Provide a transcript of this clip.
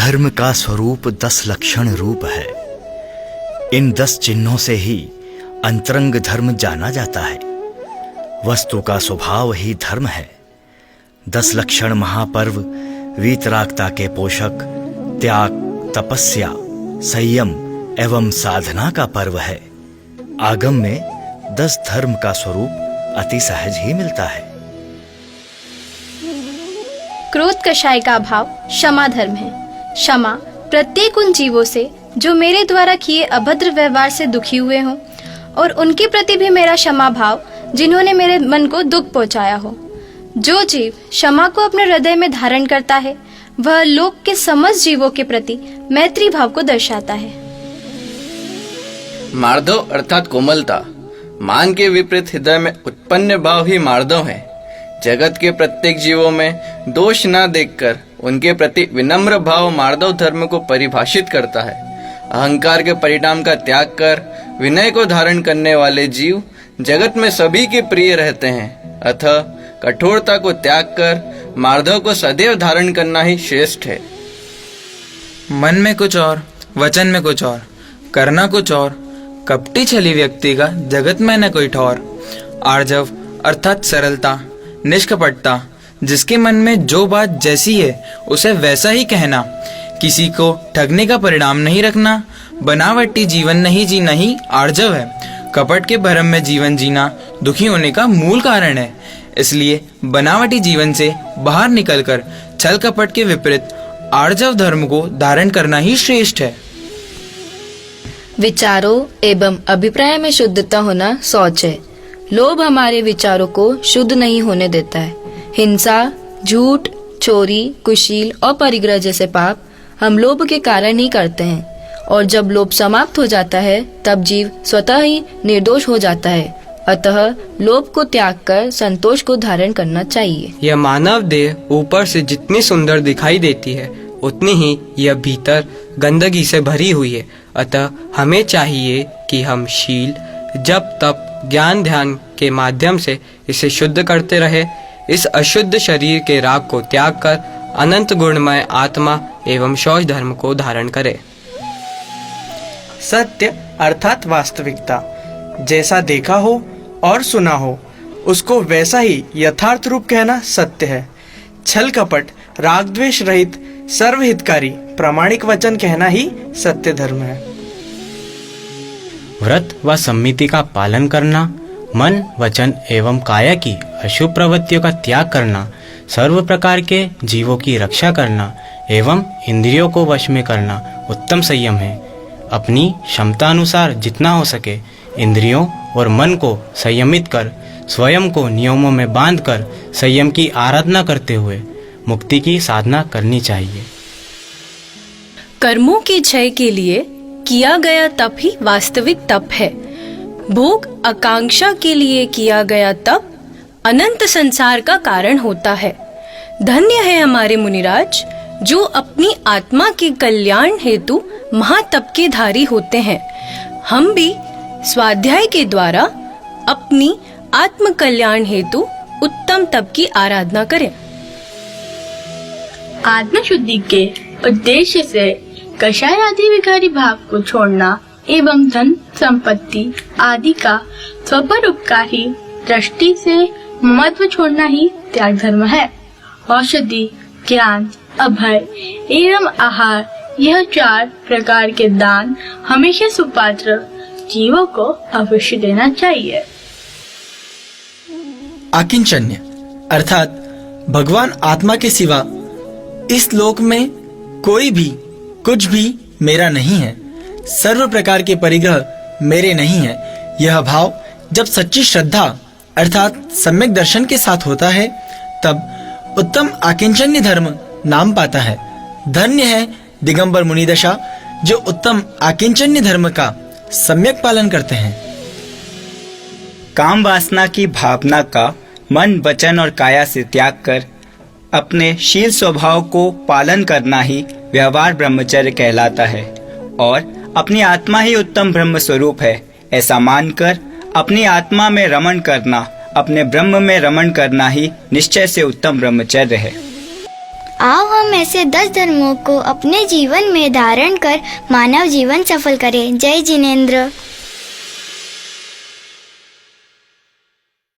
धर्म का स्वरूप 10 लक्षण रूप है। इन 10 चिन्हों से ही अंतरंग धर्म जाना जाता है। वस्तु का स्वभाव ही धर्म है। 10 लक्षण महापर्व वीतरागता के पोषक, त्याग, तपस्या, संयम एवं साधना का पर्व है। आगम में 10 धर्म का स्वरूप अति सहज ही मिलता है। क्रोध कषाय का भाव क्षमा धर्म है। क्षमा प्रत्येक उन जीवों से जो मेरे द्वारा किए अभद्र व्यवहार से दुखी हुए हों, और उनके प्रति भी मेरा क्षमा भाव जिन्होंने मेरे मन को दुख पहुंचाया हो। जो जीव क्षमा को अपने हृदय में धारण करता है, वह लोक के समस्त जीवों के प्रति मैत्री भाव को दर्शाता है। मार्दव अर्थात कोमलता, मान के विपरीत हृदय में उत्पन्न भाव ही मार्दव है। जगत के प्रत्येक जीवों में दोष न देखकर उनके प्रति विनम्र भाव मार्दव धर्म को परिभाषित करता है। अहंकार के परिणाम का त्याग कर विनय को धारण करने वाले जीव जगत में सभी के प्रिय रहते हैं। अतः कठोरता को त्याग कर मार्दव को सदैव धारण करना ही श्रेष्ठ है। मन में कुछ और, वचन में कुछ और, करना कुछ और, कपटी छली व्यक्ति का जगत में न कोई ठौर। आर्जव अर्थात सरलता, निष्कपटता, जिसके मन में जो बात जैसी है उसे वैसा ही कहना, किसी को ठगने का परिणाम नहीं रखना, बनावटी जीवन नहीं जीना ही आर्जव है। कपट के भ्रम में जीवन जीना दुखी होने का मूल कारण है। इसलिए बनावटी जीवन से बाहर निकलकर छल कपट के विपरीत आर्जव धर्म को धारण करना ही श्रेष्ठ है। विचारों एवं अभिप्राय में शुद्धता होना शौच है। लोभ हमारे विचारों को शुद्ध नहीं होने देता है। हिंसा, झूठ, चोरी, कुशील और परिग्रह जैसे पाप हम लोभ के कारण ही करते हैं, और जब लोभ समाप्त हो जाता है तब जीव स्वतः ही निर्दोष हो जाता है। अतः लोभ को त्याग कर संतोष को धारण करना चाहिए। यह मानव देह ऊपर से जितनी सुंदर दिखाई देती है, उतनी ही यह भीतर गंदगी से भरी हुई है। अतः हमें चाहिए कि हम शील, जप, तप, ज्ञान, ध्यान के माध्यम से इसे शुद्ध करते रहे। इस अशुद्ध शरीर के राग को त्याग कर अनंत गुणमय आत्मा एवं शौच धर्म को धारण करे। सत्य अर्थात वास्तविकता, जैसा देखा हो और सुना हो उसको वैसा ही यथार्थ रूप कहना सत्य है। छल कपट, राग द्वेष रहित, सर्वहितकारी, प्रामाणिक वचन कहना ही सत्य धर्म है। व्रत व सम्मिति का पालन करना, मन, वचन एवं काया की अशुभ प्रवृत्तियों का त्याग करना, सर्व प्रकार के जीवों की रक्षा करना एवं इंद्रियों को वश में करना उत्तम संयम है। अपनी क्षमता अनुसार जितना हो सके इंद्रियों और मन को संयमित कर स्वयं को नियमों में बांधकर संयम की आराधना करते हुए मुक्ति की साधना करनी चाहिए। कर्मों के क्षय के लिए किया गया तप ही वास्तविक तप है। भोग आकांक्षा के लिए किया गया तप अनंत संसार का कारण होता है। धन्य है हमारे मुनिराज जो अपनी आत्मा के कल्याण हेतु महातप के धारी होते हैं। हम भी स्वाध्याय के द्वारा अपनी आत्म कल्याण हेतु उत्तम तप की आराधना करें। आत्म शुद्धि के उद्देश्य से कषाय आदि विकारी भाव को छोड़ना एवं धन संपत्ति आदि का स्वपरोपकारी दृष्टि से महत्व छोड़ना ही त्याग धर्म है। औषधि, ज्ञान, अभय एवं आहार, यह 4 प्रकार के दान हमेशा सुपात्र जीवों को अवश्य देना चाहिए। आकिंचन्य अर्थात भगवान आत्मा के सिवा इस लोक में कोई भी कुछ भी मेरा नहीं है। सर्व प्रकार के परिग्रह मेरे नहीं है। यह भाव जब सच्ची श्रद्धा अर्थात सम्यक दर्शन के साथ होता है तब उत्तम आकिंचन्य धर्म नाम पाता है। धन्य है दिगंबर मुनिदशा जो उत्तम आकिंचन्य धर्म का सम्यक पालन करते हैं। काम वासना की भावना का मन, वचन और काया से त्याग कर अपने शील स्वभाव को पालन करना ही व्यवहार ब्रह्मचर्य कहलाता है और अपनी आत्मा ही उत्तम ब्रह्म स्वरूप है ऐसा मानकर अपनी आत्मा में रमण करना, अपने ब्रह्म में रमण करना ही निश्चय से उत्तम ब्रह्मचर्य है। आओ हम ऐसे 10 धर्मों को अपने जीवन में धारण कर मानव जीवन सफल करें। जय जिनेंद्र।